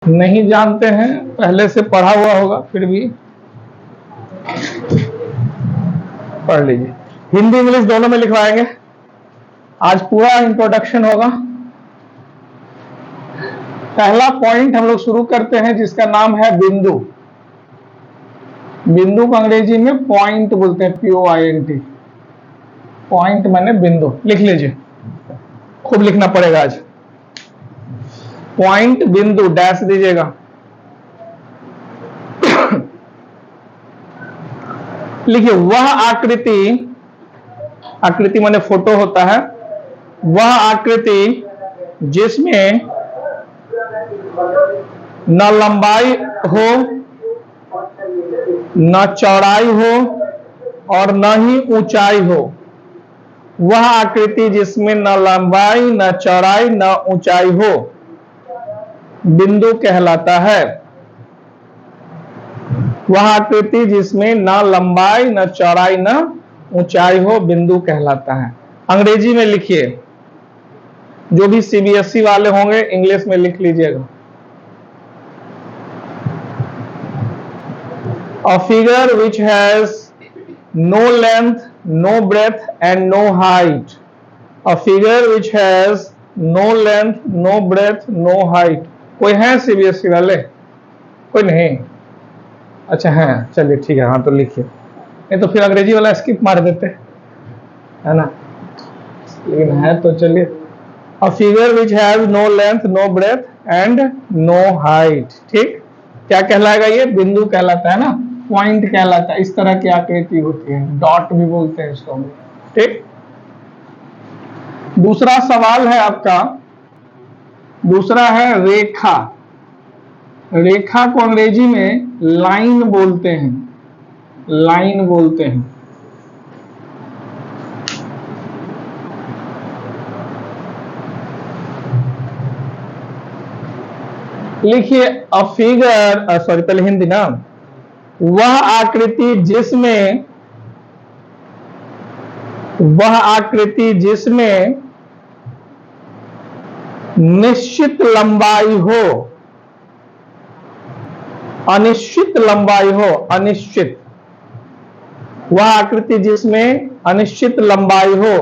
नहीं जानते हैं, पहले से पढ़ा हुआ होगा, फिर भी पढ़ लीजिए। हिंदी इंग्लिश दोनों में लिखवाएंगे। आज पूरा इंट्रोडक्शन होगा। पहला पॉइंट हम लोग शुरू करते हैं जिसका नाम है बिंदु। बिंदु को अंग्रेजी में पॉइंट बोलते हैं, POINT। पॉइंट माने बिंदु। लिख लीजिए, खूब लिखना पड़ेगा आज। पॉइंट बिंदु डैश दीजिएगा। लिखिए, वह आकृति, आकृति माने फोटो होता है, वह आकृति जिसमें न लंबाई हो न चौड़ाई हो और न ही ऊंचाई हो। वह आकृति जिसमें न लंबाई न चौड़ाई न ऊंचाई हो बिंदु कहलाता है। वह आकृति जिसमें न लंबाई न चौड़ाई न ऊंचाई हो बिंदु कहलाता है। अंग्रेजी में लिखिए, जो भी CBSE वाले होंगे इंग्लिश में लिख लीजिएगा। A figure which has no length, no breadth and no height. A figure which has no length, no breadth, no height. कोई है CBSE वाले? कोई नहीं? अच्छा है, चलिए ठीक है। हाँ तो लिखिए, नहीं तो फिर अंग्रेजी वाला स्किप मार देते है ना, लेकिन है तो चलिए। A figure which has no length, no breadth and no height। ठीक, क्या कहलाएगा? ये बिंदु कहलाता है ना, पॉइंट कहलाता है। इस तरह की आकृति होती है, डॉट भी बोलते हैं इसको। ठीक, दूसरा सवाल है आपका, दूसरा है रेखा। रेखा को अंग्रेजी में लाइन बोलते हैं, लाइन बोलते हैं। लिखिए, अ फिगर, सॉरी पहले हिंदी ना, वह आकृति जिसमें, वह आकृति जिसमें निश्चित लंबाई हो, अनिश्चित लंबाई हो, अनिश्चित। वह आकृति जिसमें अनिश्चित लंबाई हो,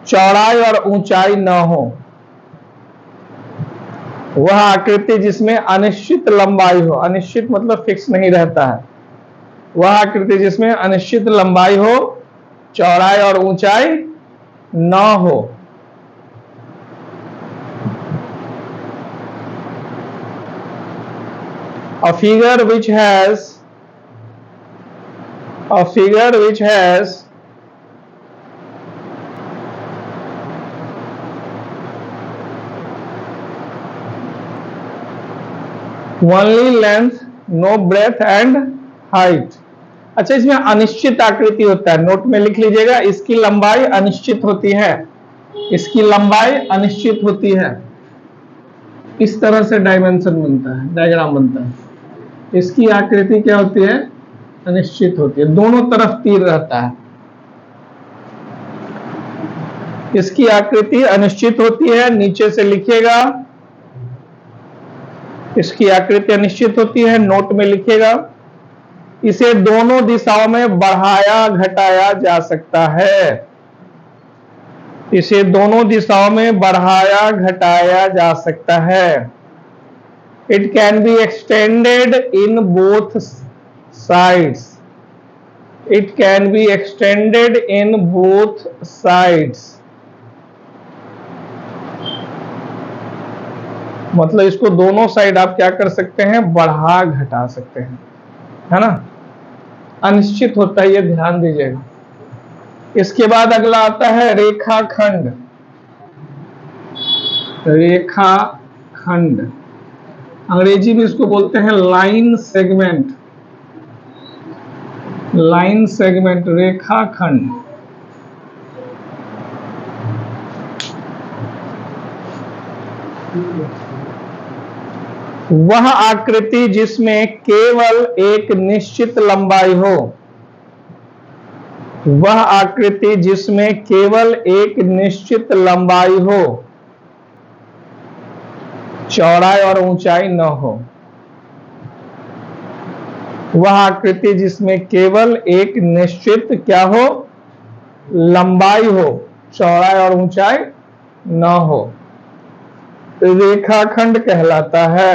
चौड़ाई और ऊंचाई न हो। वह आकृति जिसमें अनिश्चित लंबाई हो, अनिश्चित मतलब फिक्स नहीं रहता है। वह आकृति जिसमें अनिश्चित लंबाई हो, चौड़ाई और ऊंचाई न हो। A figure which has, a figure which has only length, no breadth and height। अच्छा, इसमें अनिश्चित आकृति होता है, नोट में लिख लीजिएगा। इसकी लंबाई अनिश्चित होती है, इसकी लंबाई अनिश्चित होती है। इस तरह से डायमेंशन बनता है, डायग्राम बनता है। इसकी आकृति क्या होती है? अनिश्चित होती है, दोनों तरफ तीर रहता है। इसकी आकृति अनिश्चित होती है, नीचे से लिखिएगा। इसकी आकृति अनिश्चित होती है, नोट में लिखिएगा। इसे दोनों दिशाओं में बढ़ाया घटाया जा सकता है। इसे दोनों दिशाओं में बढ़ाया घटाया जा सकता है। It can be extended in both sides. It can be extended in both sides. मतलब इसको दोनों साइड आप क्या कर सकते हैं? बढ़ा घटा सकते हैं, है ना। अनिश्चित होता है, ये ध्यान दीजिएगा। इसके बाद अगला आता है रेखाखंड। रेखाखंड अंग्रेजी में इसको बोलते हैं लाइन सेगमेंट। लाइन सेगमेंट, रेखाखंड। वह आकृति जिसमें केवल एक निश्चित लंबाई हो, वह आकृति जिसमें केवल एक निश्चित लंबाई हो चौड़ाई और ऊंचाई न हो, वह आकृति जिसमें केवल एक निश्चित क्या हो, लंबाई हो, चौड़ाई और ऊंचाई न हो, रेखाखंड कहलाता है।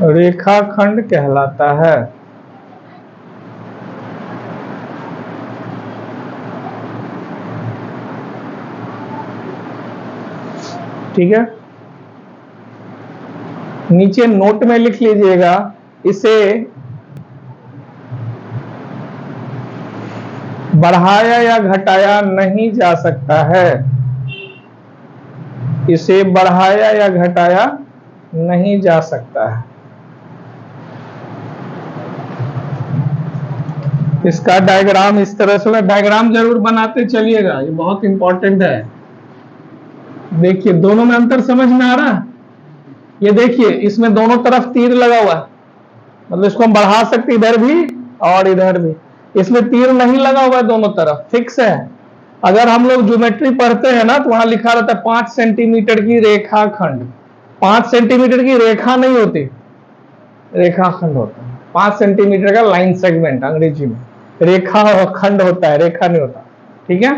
रेखाखंड कहलाता है। ठीक है, नीचे नोट में लिख लीजिएगा, इसे बढ़ाया या घटाया नहीं जा सकता है, इसे बढ़ाया या घटाया नहीं जा सकता है। इसका डायग्राम इस तरह से, डायग्राम जरूर बनाते चलिएगा, ये बहुत इंपॉर्टेंट है। देखिए दोनों में अंतर समझ में आ रहा है? ये देखिए इसमें दोनों तरफ तीर लगा हुआ है, मतलब इसको हम बढ़ा सकते इधर भी और इधर भी। इसमें तीर नहीं लगा हुआ है, दोनों तरफ फिक्स है। अगर हम लोग ज्योमेट्री पढ़ते हैं ना तो वहां लिखा रहता है 5 सेंटीमीटर की रेखाखंड। 5 सेंटीमीटर की रेखा नहीं होती, रेखाखंड होता है। 5 सेंटीमीटर का लाइन सेगमेंट अंग्रेजी में, रेखा खंड होता है, रेखा नहीं होता। ठीक है,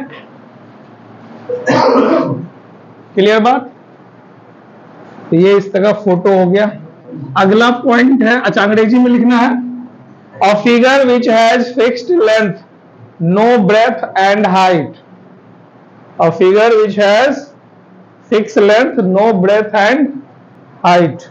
क्लियर बात? तो ये इस तरह फोटो हो गया। अगला पॉइंट है, अच्छा अंग्रेजी में लिखना है, a figure which has fixed length, no breadth and height. A figure which has fixed length, no breadth and height.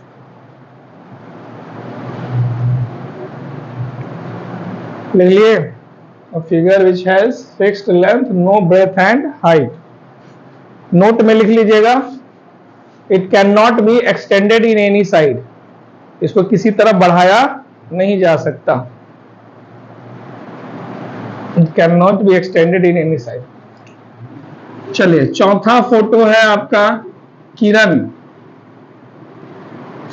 लिख लिए, a figure which has fixed length, no breadth and height. Note में लिख लीजिएगा, it can not be extended in any side, इसको किसी तरफ बढ़ाया नहीं जा सकता। It can not be extended in any side. चलिए चौथा फोटो है आपका किरण।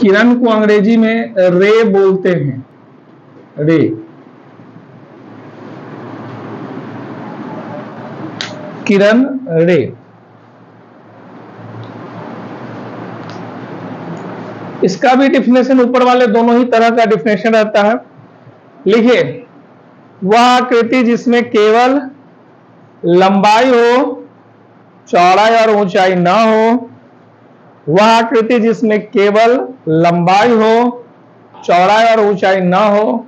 किरण को अंग्रेजी में रे बोलते हैं, रे। किरण, रे। इसका भी डिफिनेशन ऊपर वाले दोनों ही तरह का डिफिनेशन रहता है। लिखिए, वह आकृति जिसमें केवल लंबाई हो, चौड़ाई और ऊंचाई ना हो, वह आकृति जिसमें केवल लंबाई हो, चौड़ाई और ऊंचाई ना हो,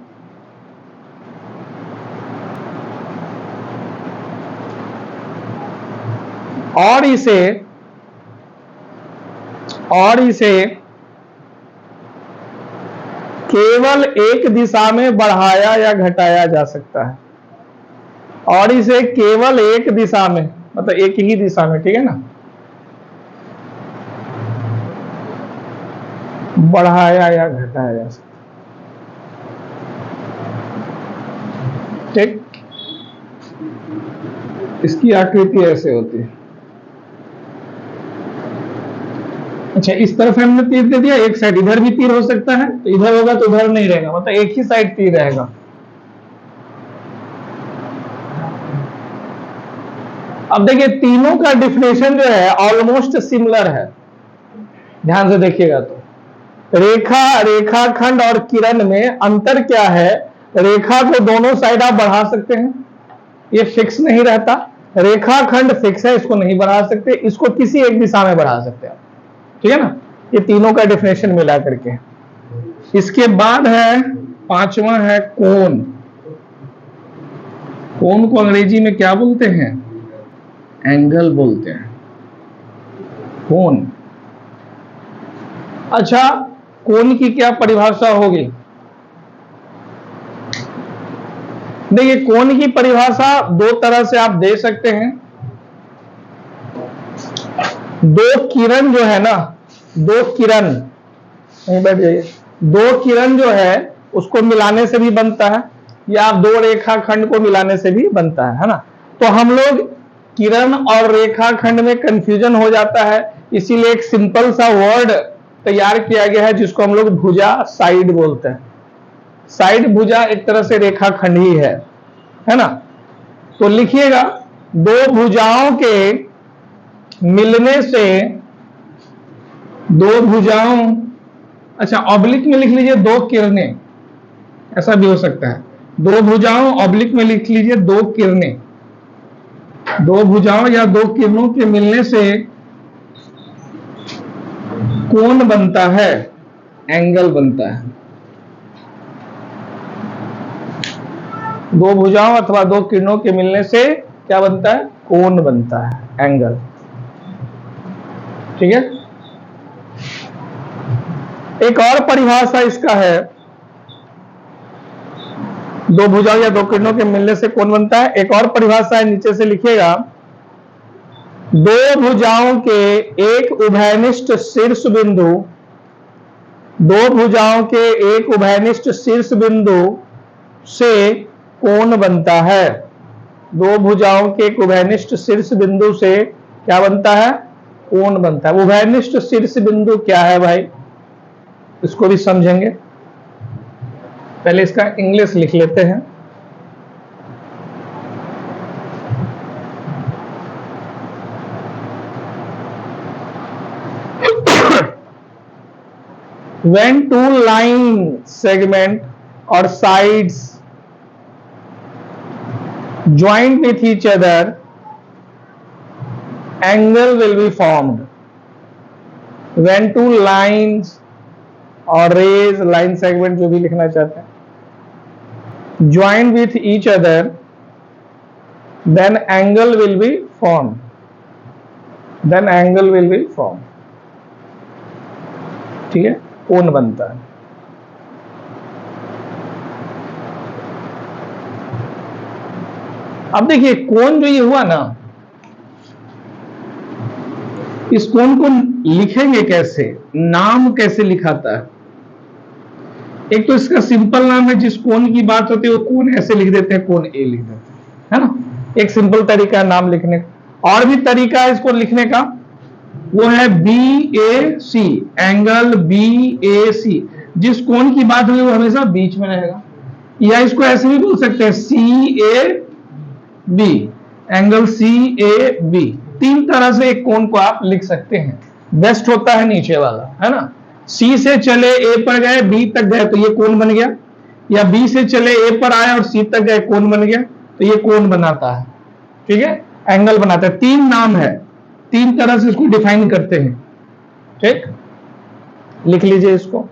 और इसे केवल एक दिशा में बढ़ाया या घटाया जा सकता है। और इसे केवल एक दिशा में, मतलब एक ही दिशा में, ठीक है ना, बढ़ाया या घटाया जा सकता है। ठीक, इसकी आकृति ऐसे होती है। अच्छा, इस तरफ हमने तीर दे दिया, एक साइड इधर भी तीर हो सकता है, तो इधर होगा तो उधर नहीं रहेगा, मतलब एक ही साइड तीर रहेगा। अब देखिए तीनों का डिफिनेशन जो है ऑलमोस्ट सिमिलर है, ध्यान से देखिएगा। तो रेखा, रेखाखंड और किरण में अंतर क्या है? रेखा को दोनों साइड आप बढ़ा सकते हैं, ये फिक्स नहीं रहता। रेखाखंड फिक्स है, इसको नहीं बढ़ा सकते, इसको किसी एक दिशा में बढ़ा सकते हैं, ठीक है ना। ये तीनों का डेफिनेशन मिला करके। इसके बाद है पांचवा है कोण। कोण को अंग्रेजी में क्या बोलते हैं? एंगल बोलते हैं, कोण। अच्छा, कोण की क्या परिभाषा होगी? देखिए कोण की परिभाषा दो तरह से आप दे सकते हैं। दो किरण जो है ना, दो किरण, नहीं बैठ जाइए, दो किरण जो है उसको मिलाने से भी बनता है, या दो रेखाखंड को मिलाने से भी बनता है ना। तो हम लोग किरण और रेखाखंड में कंफ्यूजन हो जाता है, इसीलिए एक सिंपल सा वर्ड तैयार किया गया है जिसको हम लोग भुजा, साइड बोलते हैं। साइड, भुजा एक तरह से रेखाखंड ही है ना। तो लिखिएगा, दो भुजाओं के मिलने से, दो भुजाओं, अच्छा ऑब्लिक में लिख लीजिए दो किरणें, ऐसा भी हो सकता है। दो भुजाओं, ऑब्लिक में लिख लीजिए दो किरणें, दो भुजाओं या दो किरणों के मिलने से कोण बनता है, एंगल बनता है। दो भुजाओं अथवा दो किरणों के मिलने से क्या बनता है, कोण बनता है, एंगल। ठीक है। एक और परिभाषा इसका है, दो भुजाओं या दो किरणों के मिलने से कोण बनता है। एक और परिभाषा है, नीचे से लिखिएगा, दो भुजाओं के एक उभयनिष्ठ शीर्ष बिंदु, दो भुजाओं के एक उभयनिष्ठ शीर्ष बिंदु से कोण बनता है। दो भुजाओं के एक उभयनिष्ठ शीर्ष बिंदु से क्या बनता है, कोण बनता है। उभयनिष्ठ शीर्ष बिंदु क्या है भाई, इसको भी समझेंगे। पहले इसका इंग्लिश लिख लेते हैं। When two line segment or sides join with each other, angle will be formed. When two lines or rays, line segment जो भी लिखना चाहते हैं, join with each other, then angle will be formed. Then angle will be formed. ठीक है, कोण बनता है। अब देखिए कोण जो ये हुआ ना, इस कोण को लिखेंगे कैसे, नाम कैसे लिखाता है। एक तो इसका सिंपल नाम है, जिस कोण की बात होती है वो कोण ऐसे लिख देते हैं, कोण ए लिख देते हैं, है ना। एक सिंपल तरीका है नाम लिखने का। और भी तरीका है इसको लिखने का, वो है BAC, एंगल BAC। जिस कोण की बात हुई वो हमेशा बीच में रहेगा। या इसको ऐसे भी बोल सकते हैं CAB, एंगल CAB। तीन तरह से एक कोण को आप लिख सकते हैं। बेस्ट होता है नीचे वाला, है ना। C से चले A पर गए, B तक गए तो ये कोण बन गया, या B से चले A पर आए और C तक गए, कोण बन गया, तो ये कोण बनाता है। ठीक है, एंगल बनाता है। तीन नाम है, तीन तरह से इसको डिफाइन करते हैं। ठीक, लिख लीजिए इसको।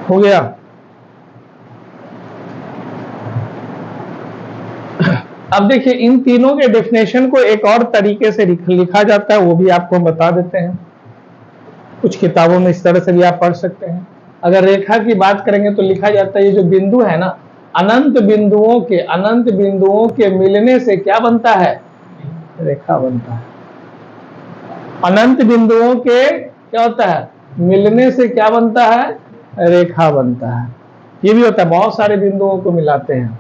हो गया। अब देखिए इन तीनों के डेफिनेशन को एक और तरीके से लिखा जाता है, वो भी आपको बता देते हैं। कुछ किताबों में इस तरह से भी आप पढ़ सकते हैं। अगर रेखा की बात करेंगे तो लिखा जाता है, ये जो बिंदु है ना, अनंत बिंदुओं के मिलने से क्या बनता है, रेखा बनता है। अनंत बिंदुओं के क्या होता है, मिलने से क्या बनता है, रेखा बनता है। ये भी होता है, बहुत सारे बिंदुओं को मिलाते हैं,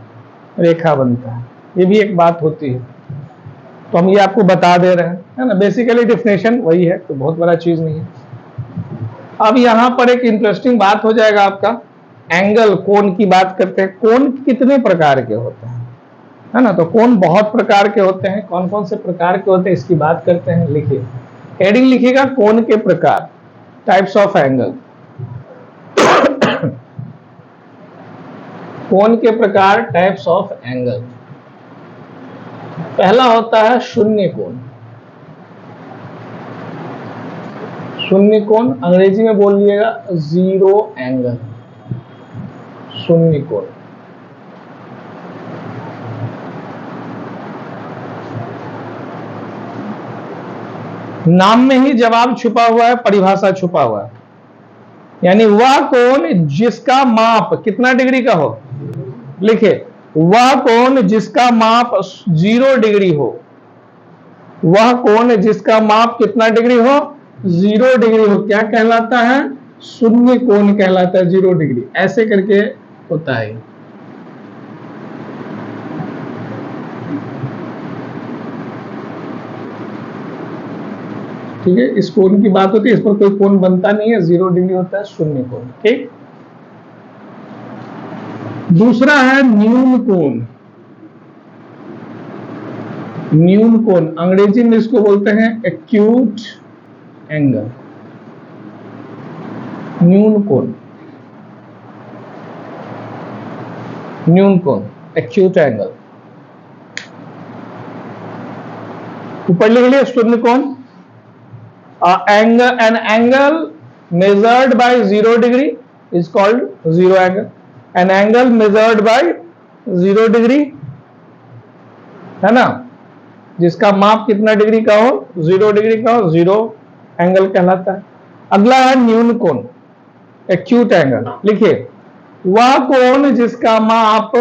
रेखा बनता है। ये भी एक बात होती है, तो हम ये आपको बता दे रहे हैं, है ना। बेसिकली डेफिनेशन वही है, तो बहुत बड़ा चीज नहीं है। अब यहां पर एक इंटरेस्टिंग बात हो जाएगा आपका, एंगल, कोण की बात करते हैं। कोण कितने प्रकार के होते हैं, है ना। तो कोण बहुत प्रकार के होते हैं। कौन कौन से प्रकार के होते हैं इसकी बात करते हैं। लिखिए, हेडिंग लिखिएगा, कोण के प्रकार, टाइप्स ऑफ एंगल। कोण के प्रकार, टाइप्स ऑफ एंगल। पहला होता है शून्य कोण। शून्य कोण अंग्रेजी में बोल लीजिएगा जीरो एंगल, शून्य कोण। नाम में ही जवाब छुपा हुआ है, परिभाषा छुपा हुआ है। यानी वह कोण जिसका माप कितना डिग्री का हो, लिखिए, वह कोण जिसका माप 0 डिग्री हो। वह कोण जिसका माप कितना डिग्री हो, 0 डिग्री हो, क्या कहलाता है? शून्य कोण कहलाता है 0 डिग्री। ऐसे करके होता है। ठीक है, इस कोण की बात होती है, इस पर कोई कोण बनता नहीं है, 0 डिग्री होता है, शून्य कोण। ठीक। दूसरा है न्यून कोण। न्यून कोण अंग्रेजी में इसको बोलते हैं एक्यूट एंगल। न्यून कोण, न्यून कोण, एक्यूट एंगल। ऊपर लिख लिया शून्य कोण। An angle measured by 0 degree is called zero angle. An angle measured by 0 degree, है ना, जिसका माप कितना डिग्री का हो? 0 डिग्री का हो, जीरो एंगल कहलाता है। अगला है न्यून कोण, एक्यूट एंगल। लिखिए, वह कोण जिसका माप,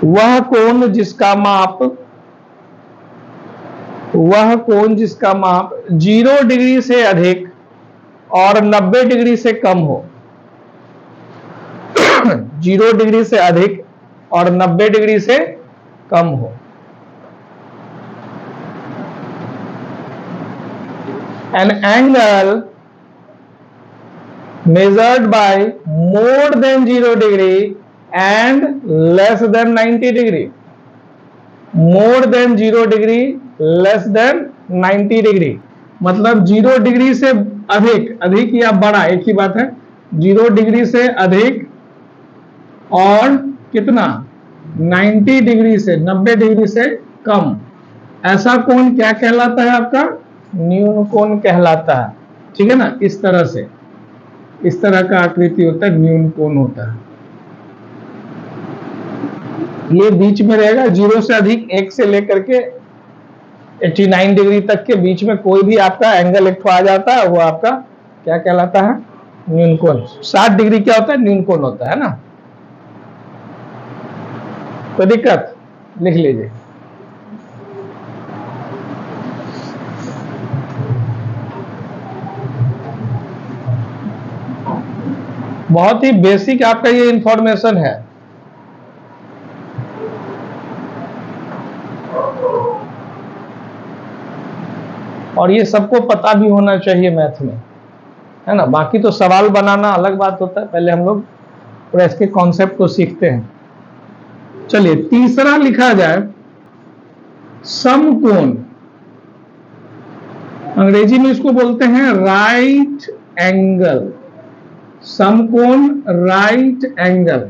वह कोण जिसका माप, वह कोण जिसका माप 0 डिग्री से अधिक और 90 डिग्री से कम हो। 0 डिग्री से अधिक और 90 डिग्री से कम हो। An angle measured by more than 0 degree and less than 90 degree. More than 0 degree, less than 90 degree, मतलब 0 डिग्री से अधिक, अधिक या बड़ा एक ही बात है। 0 डिग्री से अधिक और कितना? 90 डिग्री से, 90 डिग्री से कम। ऐसा कोण क्या कहलाता है? आपका न्यून कोण कहलाता है। ठीक है ना, इस तरह से, इस तरह का आकृति होता है, न्यून कोण होता है। ये बीच में रहेगा, 0 से अधिक, 1 से लेकर के 89 डिग्री तक के बीच में कोई भी आपका एंगल एक आ जाता है, वो आपका क्या कहलाता है? न्यून कोण। 60 डिग्री क्या होता है? न्यून कोण होता है ना। कोई दिक्कत? लिख लीजिए। बहुत ही बेसिक आपका ये इंफॉर्मेशन है। और ये सबको पता भी होना चाहिए मैथ में, है ना। बाकी तो सवाल बनाना अलग बात होता है, पहले हम लोग थोड़ा इसके कॉन्सेप्ट को सीखते हैं। चलिए, तीसरा लिखा जाए समकोण। अंग्रेजी में इसको बोलते हैं राइट एंगल। समकोण, राइट एंगल।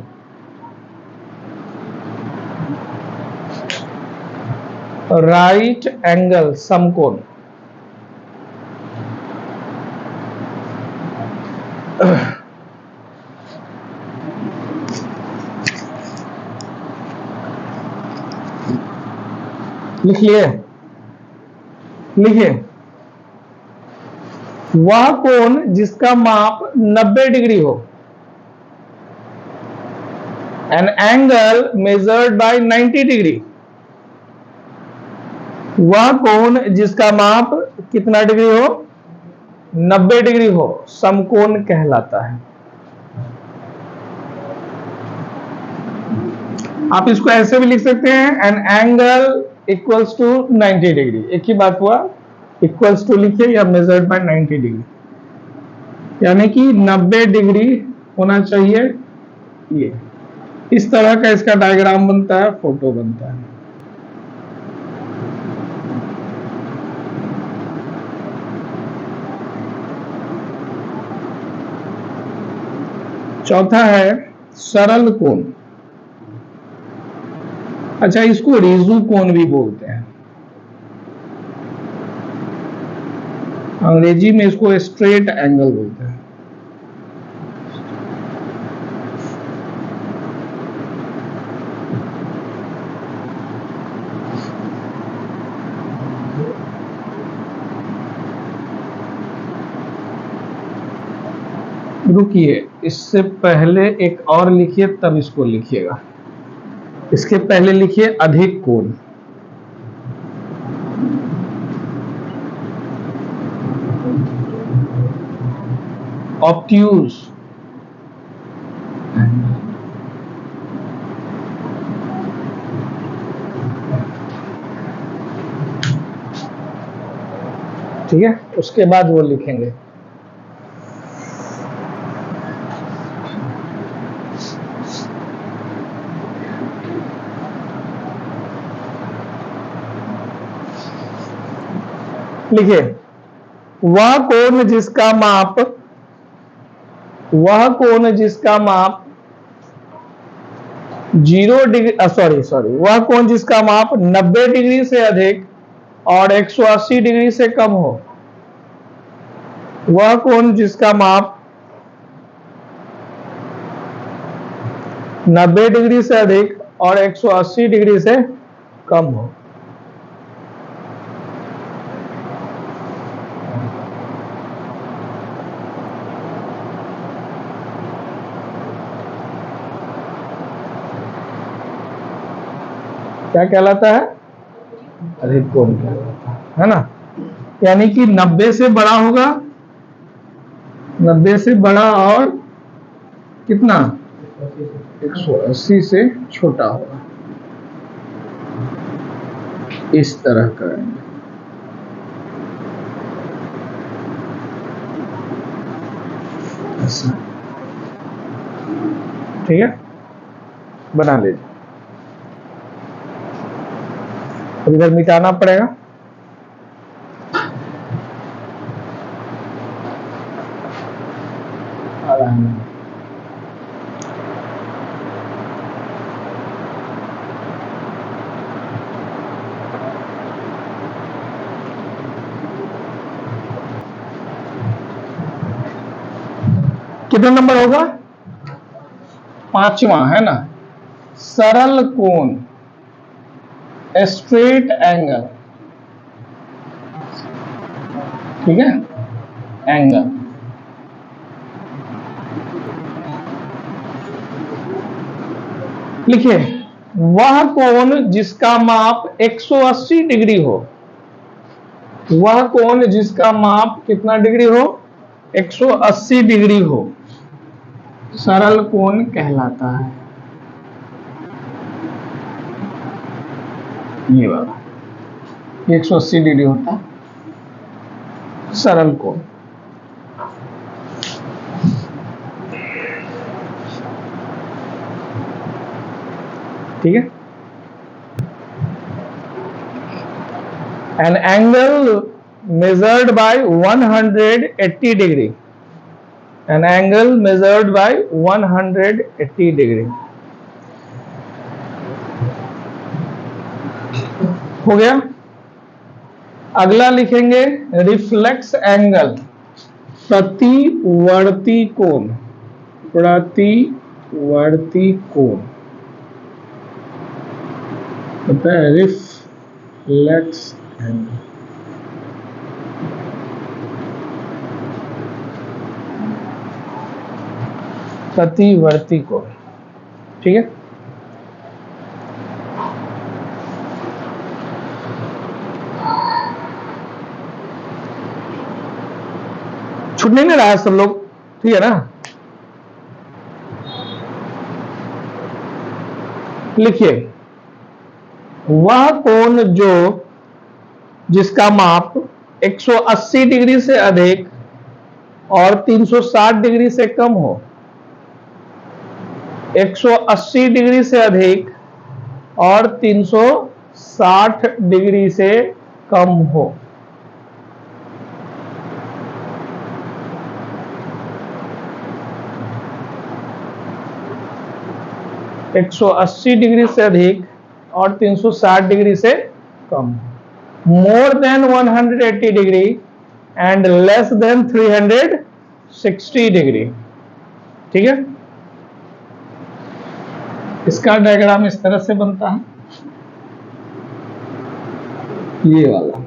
राइट एंगल, समकोण। लिखिए, लिखिए, वह कोण जिसका माप 90 डिग्री हो। An angle measured by 90 degree. वह कोण जिसका माप कितना डिग्री हो? 90 डिग्री हो, समकोण कहलाता है। आप इसको ऐसे भी लिख सकते हैं, an angle equals to 90 degree. एक ही बात हुआ, इक्वल्स टू लिखिए या मेजर्ड बाय 90 डिग्री, यानी कि 90 डिग्री होना चाहिए। ये इस तरह का इसका डायग्राम बनता है, फोटो बनता है। चौथा है सरल कोण। अच्छा, इसको रिजु कोण भी बोलते हैं। अंग्रेजी में इसको स्ट्रेट एंगल बोलते हैं। रुकिए, इससे पहले एक और लिखिए, तब इसको लिखिएगा। इसके पहले लिखिए अधिक कोण। ऑब्ट्यूज, ठीक है। उसके बाद वो लिखेंगे। लिखिए, वह कोण जिसका माप 0 डिग्री, सॉरी, वह कोण जिसका माप 90 डिग्री से अधिक और 180 डिग्री से कम हो। वह कोण जिसका माप 90 डिग्री से अधिक और 180 डिग्री से कम हो। क्या कहलाता है? अधिक कोण कहलाता है ना। यानी कि 90 से बड़ा होगा, 90 से बड़ा, और कितना? 180 से छोटा होगा। इस तरह करेंगे। ऐसा, ठीक है, बना लीजिए। इधर मिटाना पड़ेगा। कितना नंबर होगा? 5वां है ना। सरल कोण, स्ट्रेट एंगल, ठीक है, एंगल। लिखिए, वह कोण जिसका माप 180 डिग्री हो। वह कोण जिसका माप कितना डिग्री हो? 180 डिग्री हो, सरल कोण कहलाता है। ये वाला 180 डिग्री होता है सरल कोण। ठीक है। An angle measured by 180 degree. An angle measured by 180 degree. हो गया। अगला लिखेंगे रिफ्लेक्स एंगल, प्रतिवर्ती कोण। प्रतिवर्ती कोण होता है रिफ्लेक्स एंगल। प्रतिवर्ती कोण, ठीक है। छूट नहीं रहा है सब लोग, ठीक है ना। लिखिए, वह कोण जिसका माप 180 डिग्री से अधिक और 360 डिग्री से कम हो। 180 डिग्री से अधिक और 360 डिग्री से कम हो। एक 180 डिग्री से अधिक और 360 डिग्री से कम। More than 180 degree and less than 360 degree, ठीक है। इसका डायग्राम इस तरह से बनता है, ये वाला।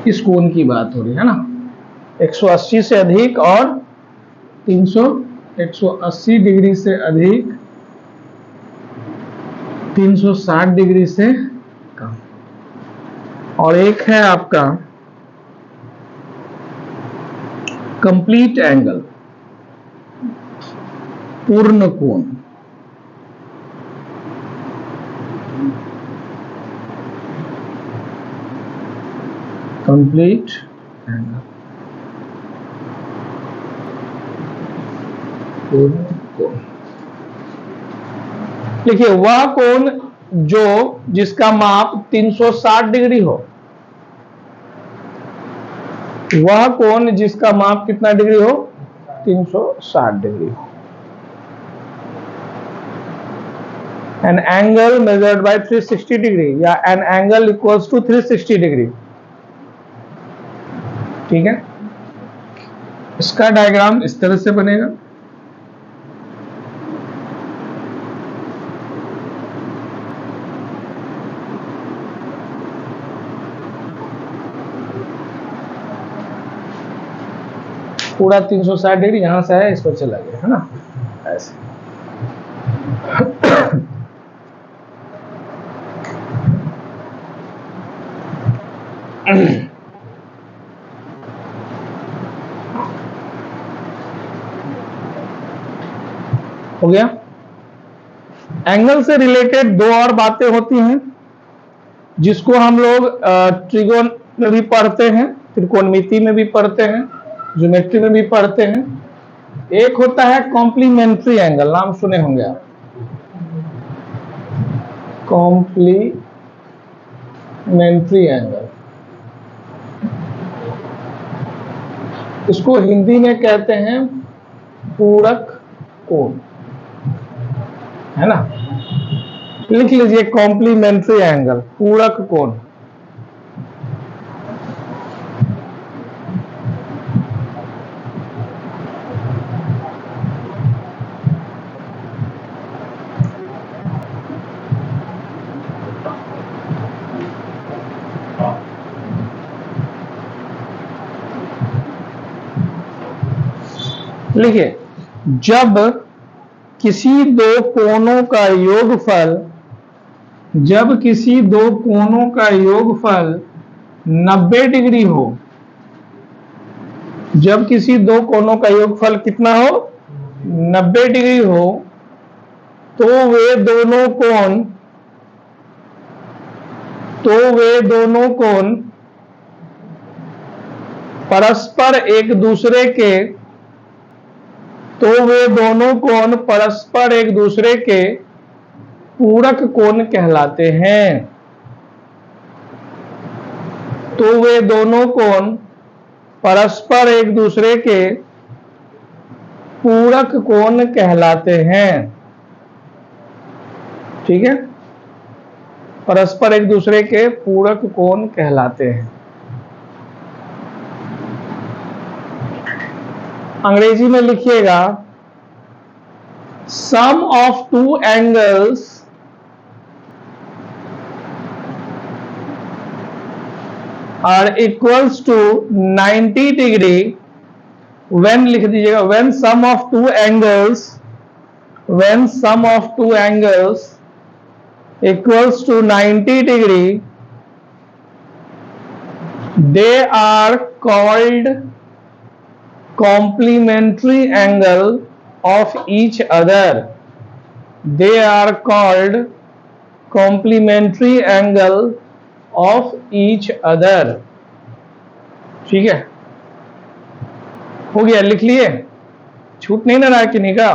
इस कोण की बात हो रही है ना, 180 से अधिक और 180 डिग्री से अधिक, 360 डिग्री से कम। और एक है आपका कंप्लीट एंगल, पूर्ण कोण। कंप्लीट एंगल, पूर्ण कोण। देखिए वह कोण जो जिसका माप 360 डिग्री हो, वह कोण जिसका माप कितना डिग्री हो, 360 डिग्री हो। An angle measured by 360 degree या an angle equals to 360 degree. ठीक है, इसका डायग्राम इस तरह से बनेगा। पूरा 360 डिग्री यहां से है, इस पर चला गया, है ना, ऐसे। हो गया। एंगल से रिलेटेड दो और बातें होती हैं जिसको हम लोग त्रिकोण में भी पढ़ते हैं, त्रिकोणमिति में भी पढ़ते हैं, ज्योमेट्री में भी पढ़ते हैं। एक होता है कॉम्प्लीमेंट्री एंगल, नाम सुने होंगे आप, कॉम्प्लीमेंट्री एंगल। इसको हिंदी में कहते हैं पूरक कोण, है ना। लिख लीजिए कॉम्प्लीमेंट्री एंगल, पूरक कोण। लिखिए, जब किसी दो कोणों का योगफल, जब किसी दो कोणों का योगफल 90 डिग्री हो, जब किसी दो कोणों का योगफल कितना हो, 90 डिग्री हो, तो वे दोनों कोण परस्पर एक दूसरे के, तो वे दोनों कोण परस्पर एक दूसरे के पूरक कोण कहलाते हैं। तो वे दोनों कोण परस्पर एक दूसरे के पूरक कोण कहलाते हैं। ठीक है, परस्पर एक दूसरे के पूरक कोण कहलाते हैं। अंग्रेजी में लिखिएगा, sum of two angles are equals to 90 degree when, लिख दीजिएगा, when sum of two angles, when sum of two angles equals to 90 degree, they are called complementary angle of each other. They are called complementary angle of each other. ठीक है, हो गया, लिख लिए, छूट नहीं ना रहा किन्हीं का।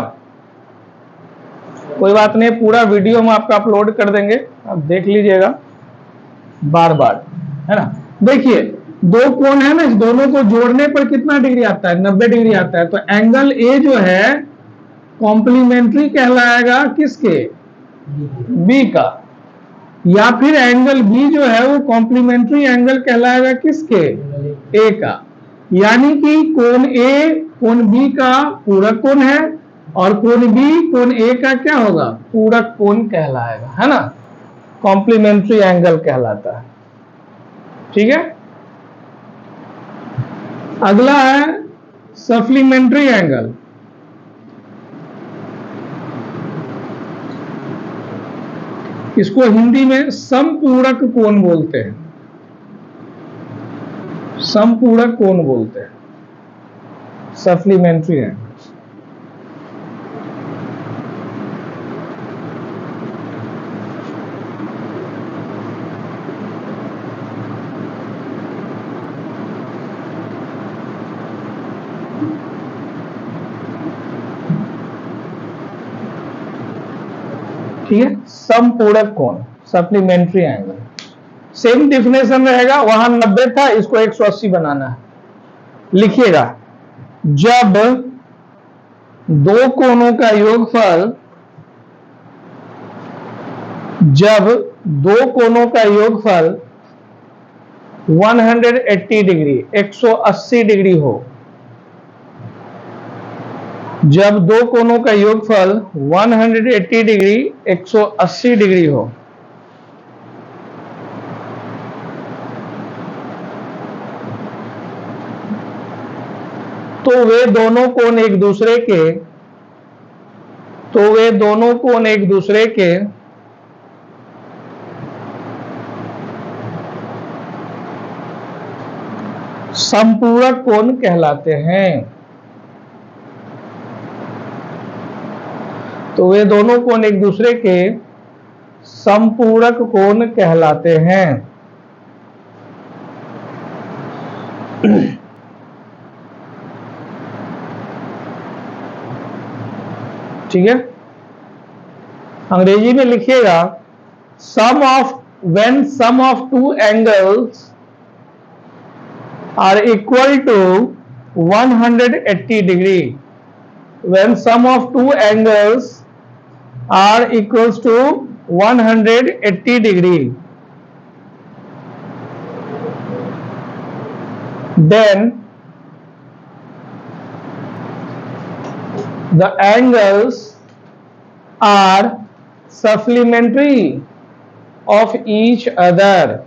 कोई बात नहीं, पूरा वीडियो हम आपका अपलोड कर देंगे, आप देख लीजिएगा बार बार, है ना। देखिए दो कोण है ना, इस दोनों को जोड़ने पर कितना डिग्री आता है, 90 डिग्री आता है। तो एंगल ए जो है कॉम्प्लीमेंट्री कहलाएगा किसके, बी का, या फिर एंगल बी जो है वो कॉम्प्लीमेंट्री एंगल कहलाएगा किसके, ए का। यानी कि कोण ए कोण बी का पूरक कोण है, और कोण बी कोण ए का क्या होगा, पूरक कोण कहलाएगा, है ना, कॉम्प्लीमेंट्री एंगल कहलाता है। ठीक है, अगला है सप्लीमेंट्री एंगल। इसको हिंदी में समपूरक कोण बोलते हैं। समपूरक कोण बोलते हैं, सप्लीमेंट्री एंगल। ठीक है, समपूरक कोण, सप्लीमेंट्री एंगल। सेम डिफिनेशन रहेगा, वहां 90 था, इसको 180 बनाना है। लिखिएगा, जब दो कोणों का योगफल, जब दो कोणों का योगफल 180 डिग्री 180 डिग्री हो, जब दो कोणों का योगफल 180 डिग्री 180 डिग्री हो, तो वे दोनों कोण एक दूसरे के, तो वे दोनों कोण एक दूसरे के समपूरक कोण कहलाते हैं। तो वे दोनों कोण एक दूसरे के समपूरक कोण कहलाते हैं। ठीक है, अंग्रेजी में लिखिएगा, sum of when sum of two angles are equal to 180 degree, when sum of two angles are equals to 180 degree, then the angles are supplementary of each other,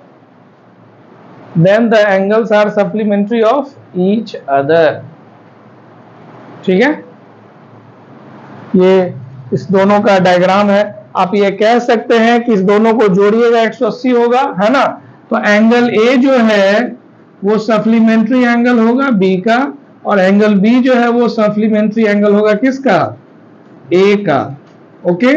then the angles are supplementary of each other। ठीक है, ये इस दोनों का diagram है। आप ये कह सकते हैं कि इस दोनों को जोड़िएगा 180 होगा, है ना। तो एंगल ए जो है वो सप्लीमेंट्री एंगल होगा बी का, और एंगल बी जो है वो सप्लीमेंट्री एंगल होगा किसका, ए का। ओके,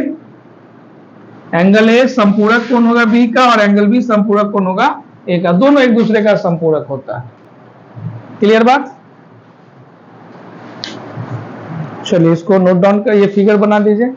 एंगल ए संपूरक कोण होगा बी का, और एंगल बी संपूरक कोण होगा ए का। दोनों एक दूसरे का संपूरक होता है। क्लियर बात। चलिए इसको नोट डाउन कर, ये फिगर बना दीजिए।